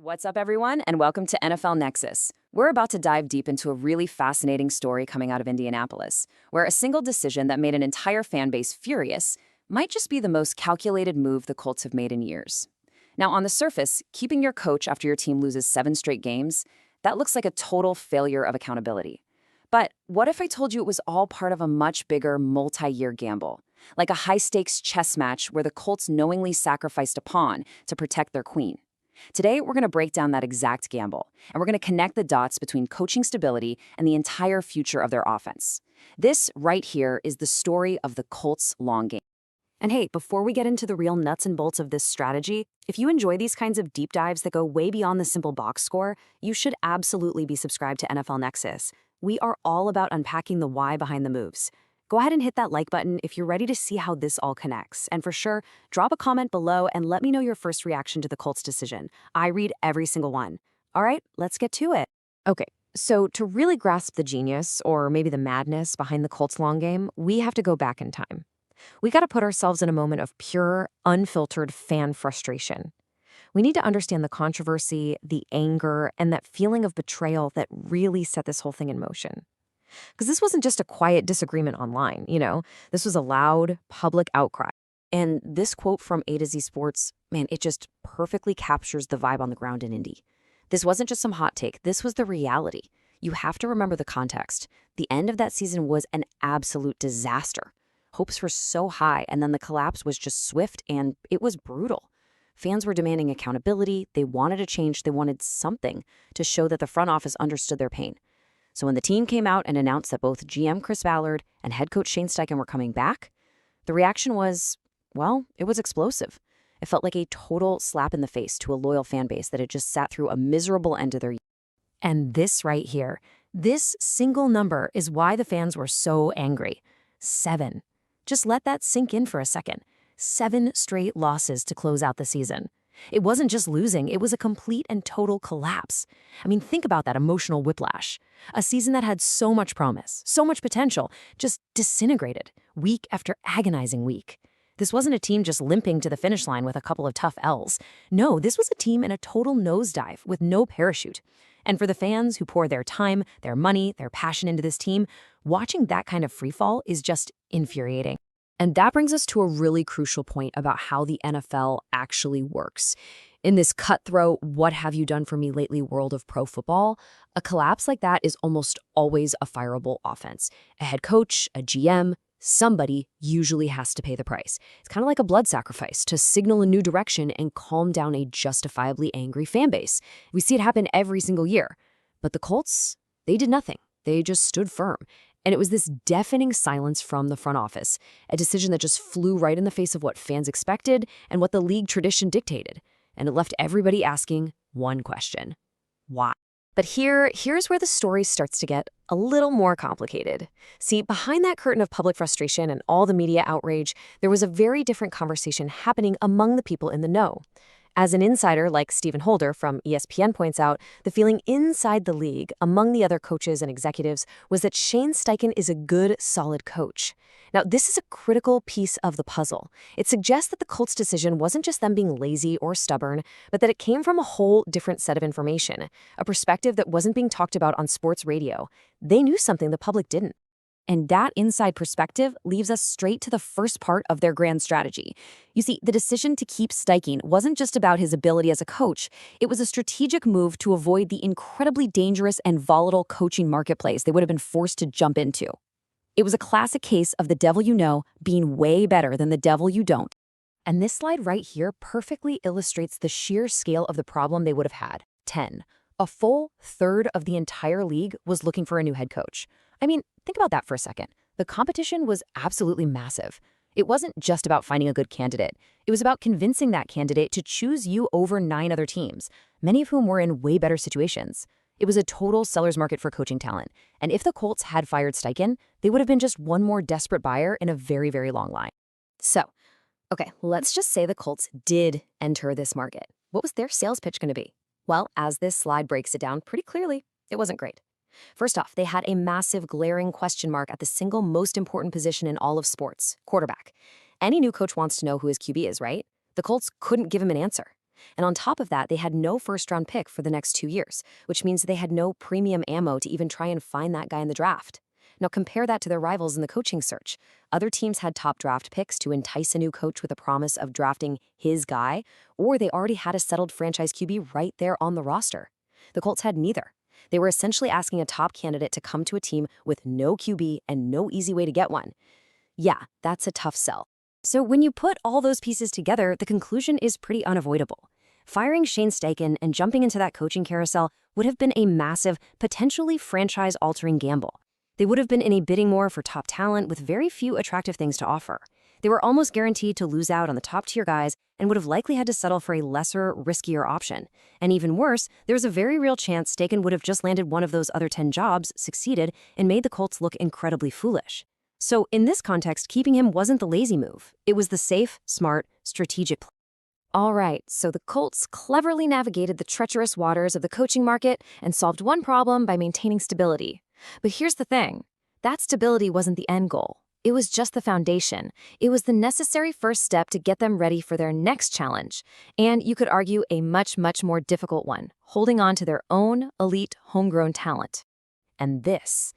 What's up, everyone, and welcome to NFL Nexus. We're about to dive deep into a really fascinating story coming out of Indianapolis, where a single decision that made an entire fan base furious might just be the most calculated move the Colts have made in years. Now, on the surface, keeping your coach after your team loses 7 straight games, that looks like a total failure of accountability. But what if I told you it was all part of a much bigger, multi-year gamble? Like a high-stakes chess match where the Colts knowingly sacrificed a pawn to protect their queen. Today, we're going to break down that exact gamble, and we're going to connect the dots between coaching stability and the entire future of their offense. This right here is the story of the Colts' long game. And hey, before we get into the real nuts and bolts of this strategy, if you enjoy these kinds of deep dives that go way beyond the simple box score, you should absolutely be subscribed to NFL Nexus. We are all about unpacking the why behind the moves. Go ahead and hit that like button if you're ready to see how this all connects. And for sure, drop a comment below and let me know your first reaction to the Colts decision. I read every single one. All right, let's get to it. Okay, so to really grasp the genius, or maybe the madness behind the Colts' long game, we have to go back in time. We got to put ourselves in a moment of pure, unfiltered fan frustration. We need to understand the controversy, the anger, and that feeling of betrayal that really set this whole thing in motion. Because this wasn't just a quiet disagreement online, this was a loud, public outcry. And this quote from A to Z Sports, man, it just perfectly captures the vibe on the ground in Indy. This wasn't just some hot take, this was the reality. You have to remember the context. The end of that season was an absolute disaster. Hopes were so high, and then the collapse was just swift, and it was brutal. Fans were demanding accountability, they wanted a change, they wanted something to show that the front office understood their pain. So when the team came out and announced that both GM Chris Ballard and head coach Shane Steichen were coming back, the reaction was, well, it was explosive. It felt like a total slap in the face to a loyal fan base that had just sat through a miserable end of their year. And this right here, this single number is why the fans were so angry. 7. Just let that sink in for a second. 7 straight losses to close out the season. It wasn't just losing, it was a complete and total collapse. I mean, think about that emotional whiplash. A season that had so much promise, so much potential, just disintegrated, week after agonizing week. This wasn't a team just limping to the finish line with a couple of tough L's. No, this was a team in a total nosedive with no parachute. And for the fans who pour their time, their money, their passion into this team, watching that kind of freefall is just infuriating. And that brings us to a really crucial point about how the NFL actually works. In this cutthroat, what have you done for me lately world of pro football, a collapse like that is almost always a fireable offense. A head coach, a GM, somebody usually has to pay the price. It's kind of like a blood sacrifice to signal a new direction and calm down a justifiably angry fan base. We see it happen every single year. But the Colts, they did nothing. They just stood firm. And it was this deafening silence from the front office, a decision that just flew right in the face of what fans expected and what the league tradition dictated. And it left everybody asking one question: why? But here's where the story starts to get a little more complicated. See, behind that curtain of public frustration and all the media outrage, there was a very different conversation happening among the people in the know. As an insider like Stephen Holder from ESPN points out, the feeling inside the league, among the other coaches and executives, was that Shane Steichen is a good, solid coach. Now, this is a critical piece of the puzzle. It suggests that the Colts' decision wasn't just them being lazy or stubborn, but that it came from a whole different set of information, a perspective that wasn't being talked about on sports radio. They knew something the public didn't. And that inside perspective leaves us straight to the first part of their grand strategy. You see, the decision to keep Steichen wasn't just about his ability as a coach. It was a strategic move to avoid the incredibly dangerous and volatile coaching marketplace they would have been forced to jump into. It was a classic case of the devil you know being way better than the devil you don't. And this slide right here perfectly illustrates the sheer scale of the problem they would have had. 10. A full third of the entire league was looking for a new head coach. I mean, think about that for a second. The competition was absolutely massive. It wasn't just about finding a good candidate. It was about convincing that candidate to choose you over 9 other teams, many of whom were in way better situations. It was a total seller's market for coaching talent. And if the Colts had fired Steichen, they would have been just one more desperate buyer in a very, very long line. So, okay, let's just say the Colts did enter this market. What was their sales pitch going to be? Well, as this slide breaks it down pretty clearly, it wasn't great. First off, they had a massive glaring question mark at the single most important position in all of sports, quarterback. Any new coach wants to know who his QB is, right? The Colts couldn't give him an answer. And on top of that, they had no first-round pick for the next 2 years, which means they had no premium ammo to even try and find that guy in the draft. Now compare that to their rivals in the coaching search. Other teams had top draft picks to entice a new coach with a promise of drafting his guy, or they already had a settled franchise QB right there on the roster. The Colts had neither. They were essentially asking a top candidate to come to a team with no QB and no easy way to get one. Yeah, that's a tough sell. So when you put all those pieces together, the conclusion is pretty unavoidable. Firing Shane Steichen and jumping into that coaching carousel would have been a massive, potentially franchise-altering gamble. They would have been in a bidding war for top talent with very few attractive things to offer. They were almost guaranteed to lose out on the top-tier guys and would have likely had to settle for a lesser, riskier option. And even worse, there was a very real chance Steichen would have just landed one of those other 10 jobs, succeeded, and made the Colts look incredibly foolish. So in this context, keeping him wasn't the lazy move. It was the safe, smart, strategic play. All right, so the Colts cleverly navigated the treacherous waters of the coaching market and solved one problem by maintaining stability. But here's the thing. That stability wasn't the end goal. It was just the foundation. It was the necessary first step to get them ready for their next challenge. And you could argue a much, much more difficult one, holding on to their own elite homegrown talent. And this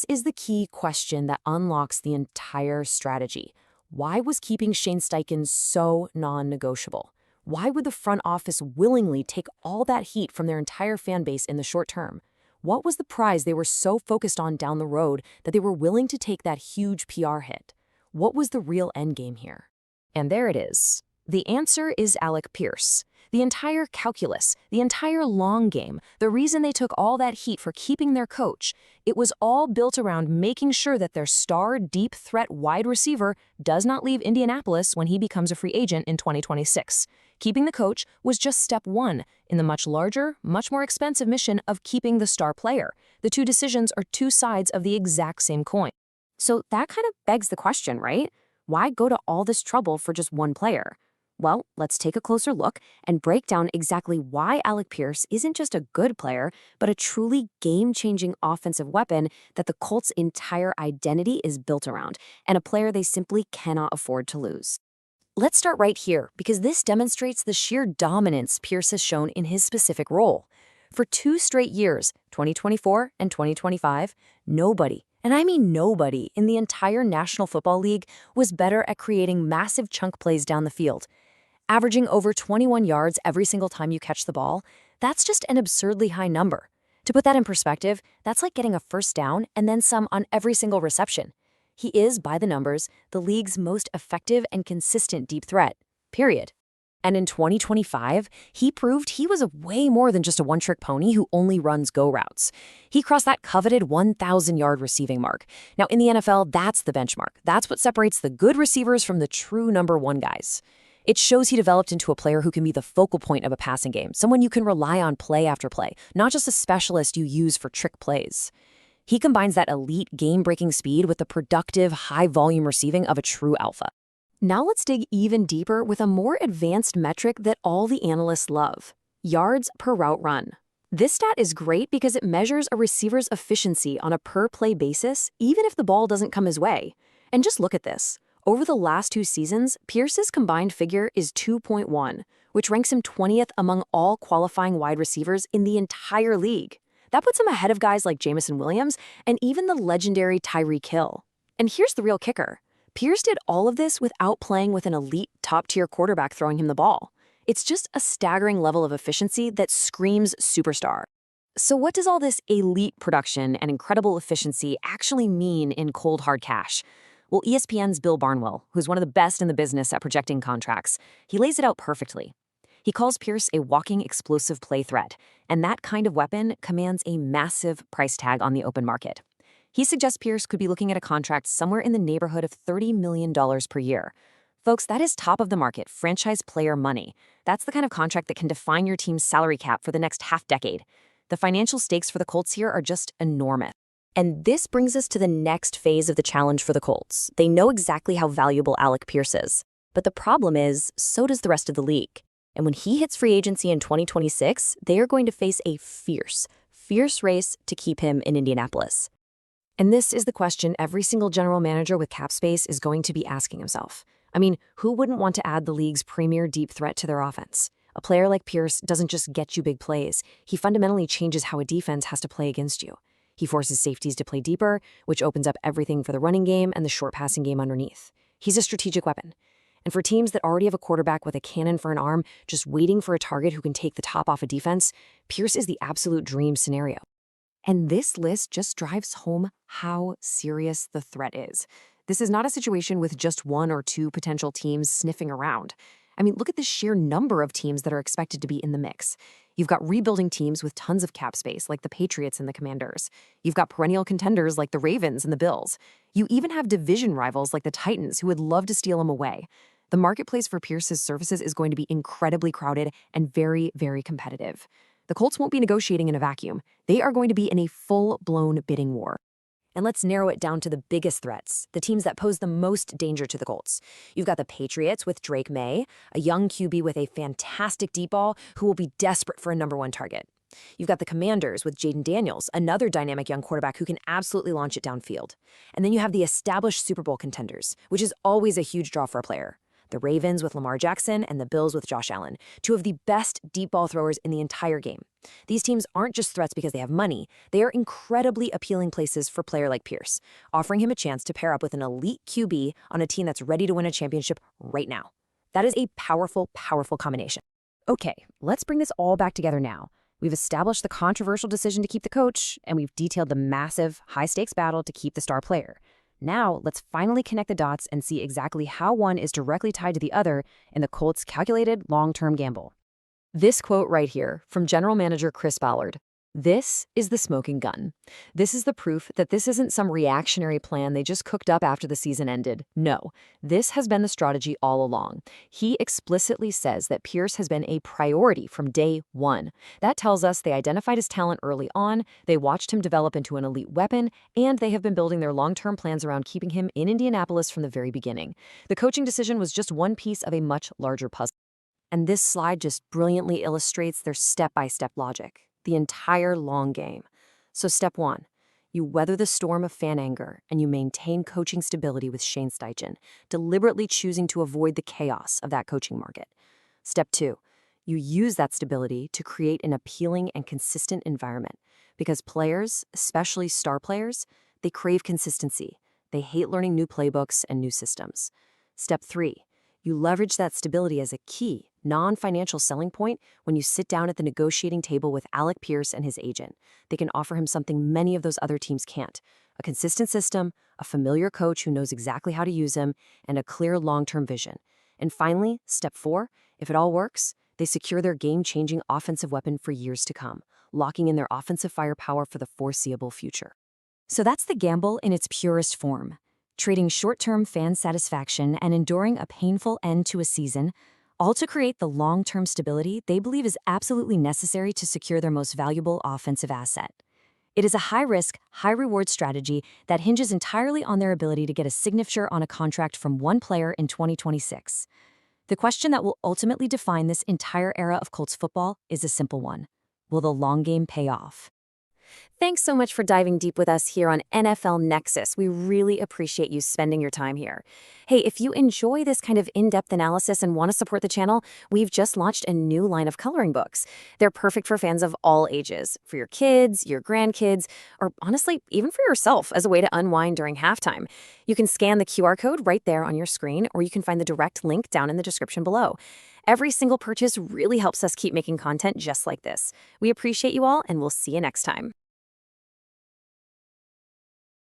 is the key question that unlocks the entire strategy. Why was keeping Shane Steichen so non-negotiable? Why would the front office willingly take all that heat from their entire fan base in the short term? What was the prize they were so focused on down the road that they were willing to take that huge PR hit? What was the real endgame here? And there it is. The answer is Alec Pierce. The entire calculus, the entire long game, the reason they took all that heat for keeping their coach, it was all built around making sure that their star deep threat wide receiver does not leave Indianapolis when he becomes a free agent in 2026. Keeping the coach was just step one in the much larger, much more expensive mission of keeping the star player. The two decisions are two sides of the exact same coin. So that kind of begs the question, right? Why go to all this trouble for just one player? Well, let's take a closer look and break down exactly why Alec Pierce isn't just a good player, but a truly game-changing offensive weapon that the Colts' entire identity is built around, and a player they simply cannot afford to lose. Let's start right here, because this demonstrates the sheer dominance Pierce has shown in his specific role. For 2 straight years, 2024 and 2025, nobody, and I mean nobody, in the entire National Football League was better at creating massive chunk plays down the field. Averaging over 21 yards every single time you catch the ball, that's just an absurdly high number. To put that in perspective, that's like getting a first down and then some on every single reception. He is, by the numbers, the league's most effective and consistent deep threat, period. And in 2025, he proved he was way more than just a one-trick pony who only runs go routes. He crossed that coveted 1,000-yard receiving mark. Now, in the NFL, that's the benchmark. That's what separates the good receivers from the true number one guys. It shows he developed into a player who can be the focal point of a passing game, someone you can rely on play after play, not just a specialist you use for trick plays. He combines that elite game-breaking speed with the productive, high-volume receiving of a true alpha. Now let's dig even deeper with a more advanced metric that all the analysts love: yards per route run. This stat is great because it measures a receiver's efficiency on a per-play basis, even if the ball doesn't come his way. And just look at this. Over the last 2 seasons, Pierce's combined figure is 2.1, which ranks him 20th among all qualifying wide receivers in the entire league. That puts him ahead of guys like Jamison Williams and even the legendary Tyreek Hill. And here's the real kicker. Pierce did all of this without playing with an elite, top-tier quarterback throwing him the ball. It's just a staggering level of efficiency that screams superstar. So what does all this elite production and incredible efficiency actually mean in cold hard cash? Well, ESPN's Bill Barnwell, who's one of the best in the business at projecting contracts, he lays it out perfectly. He calls Pierce a walking explosive play threat, and that kind of weapon commands a massive price tag on the open market. He suggests Pierce could be looking at a contract somewhere in the neighborhood of $30 million per year. Folks, that is top of the market franchise player money. That's the kind of contract that can define your team's salary cap for the next half-decade. The financial stakes for the Colts here are just enormous. And this brings us to the next phase of the challenge for the Colts. They know exactly how valuable Alec Pierce is. But the problem is, so does the rest of the league. And when he hits free agency in 2026, they are going to face a fierce race to keep him in Indianapolis. And this is the question every single general manager with cap space is going to be asking himself. I mean, who wouldn't want to add the league's premier deep threat to their offense? A player like Pierce doesn't just get you big plays, he fundamentally changes how a defense has to play against you. He forces safeties to play deeper, which opens up everything for the running game and the short passing game underneath. He's a strategic weapon. And for teams that already have a quarterback with a cannon for an arm, just waiting for a target who can take the top off a defense, Pierce is the absolute dream scenario. And this list just drives home how serious the threat is. This is not a situation with just one or two potential teams sniffing around. I mean, look at the sheer number of teams that are expected to be in the mix. You've got rebuilding teams with tons of cap space, like the Patriots and the Commanders. You've got perennial contenders like the Ravens and the Bills. You even have division rivals like the Titans who would love to steal him away. The marketplace for Pierce's services is going to be incredibly crowded and very, very competitive. The Colts won't be negotiating in a vacuum. They are going to be in a full-blown bidding war. And let's narrow it down to the biggest threats, the teams that pose the most danger to the Colts. You've got the Patriots with Drake May, a young QB with a fantastic deep ball who will be desperate for a #1 target. You've got the Commanders with Jaden Daniels, another dynamic young quarterback who can absolutely launch it downfield. And then you have the established Super Bowl contenders, which is always a huge draw for a player. The Ravens with Lamar Jackson and the Bills with Josh Allen, two of the best deep ball throwers in the entire game. These teams aren't just threats because they have money. They are incredibly appealing places for a player like Pierce, offering him a chance to pair up with an elite QB on a team that's ready to win a championship right now. That is a powerful, powerful combination. Okay, let's bring this all back together now. We've established the controversial decision to keep the coach, and we've detailed the massive, high-stakes battle to keep the star player. Now, let's finally connect the dots and see exactly how one is directly tied to the other in the Colts' calculated long-term gamble. This quote right here from General Manager Chris Ballard. This is the smoking gun. This is the proof that this isn't some reactionary plan they just cooked up after the season ended. No, this has been the strategy all along. He explicitly says that Pierce has been a priority from day one. That tells us they identified his talent early on, they watched him develop into an elite weapon, and they have been building their long-term plans around keeping him in Indianapolis from the very beginning. The coaching decision was just one piece of a much larger puzzle. And this slide just brilliantly illustrates their step-by-step logic. The entire long game. So step 1, you weather the storm of fan anger and you maintain coaching stability with Shane Steichen, deliberately choosing to avoid the chaos of that coaching market. Step 2, you use that stability to create an appealing and consistent environment because players, especially star players, they crave consistency. They hate learning new playbooks and new systems. Step 3, you leverage that stability as a key, non-financial selling point when you sit down at the negotiating table with Alec Pierce and his agent. They can offer him something many of those other teams can't: a consistent system, a familiar coach who knows exactly how to use him, and a clear long-term vision. And finally, step 4, if it all works, they secure their game-changing offensive weapon for years to come, locking in their offensive firepower for the foreseeable future. So that's the gamble in its purest form. Trading short-term fan satisfaction and enduring a painful end to a season, all to create the long-term stability they believe is absolutely necessary to secure their most valuable offensive asset. It is a high-risk, high-reward strategy that hinges entirely on their ability to get a signature on a contract from one player in 2026. The question that will ultimately define this entire era of Colts football is a simple one. Will the long game pay off? Thanks so much for diving deep with us here on NFL Nexus. We really appreciate you spending your time here. Hey, if you enjoy this kind of in-depth analysis and want to support the channel, we've just launched a new line of coloring books. They're perfect for fans of all ages, for your kids, your grandkids, or honestly, even for yourself as a way to unwind during halftime. You can scan the QR code right there on your screen, or you can find the direct link down in the description below. Every single purchase really helps us keep making content just like this. We appreciate you all, and we'll see you next time.